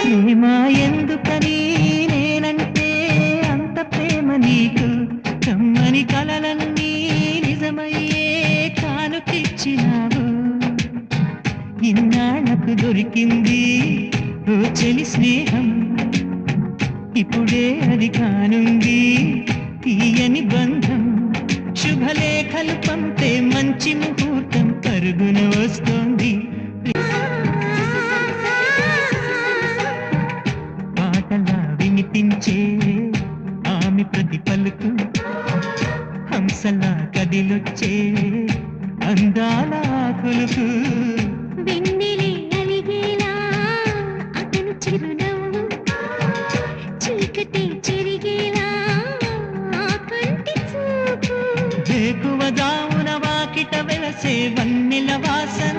ప్రేమ ఎందుకని నేనంటే అంత ప్రేమ నీకు కమ్మని కలలన్నీ నిజమయ్యే కానుకిచ్చినావు ఇన్నాళ్లకు దొరికింది ఓ చెలి స్నేహం ఇప్పుడే అది కానుంది తీయని బంధం శుభలేఖలు పంపే మంచి ముహూర్తం పరుగున వస్తోంది పాటలా వినిపించే ఆమె ప్రతి పలుకు హంసలా కదిలొచ్చే అందాల ఆకులకు వెన్నెలే అలిగేలా అతను చిరునవ్వు చీకటి చెరిగేలా ఆ కంటి చూపు వేకువ జామున వాకిట వెలసే వన్నెల వాసన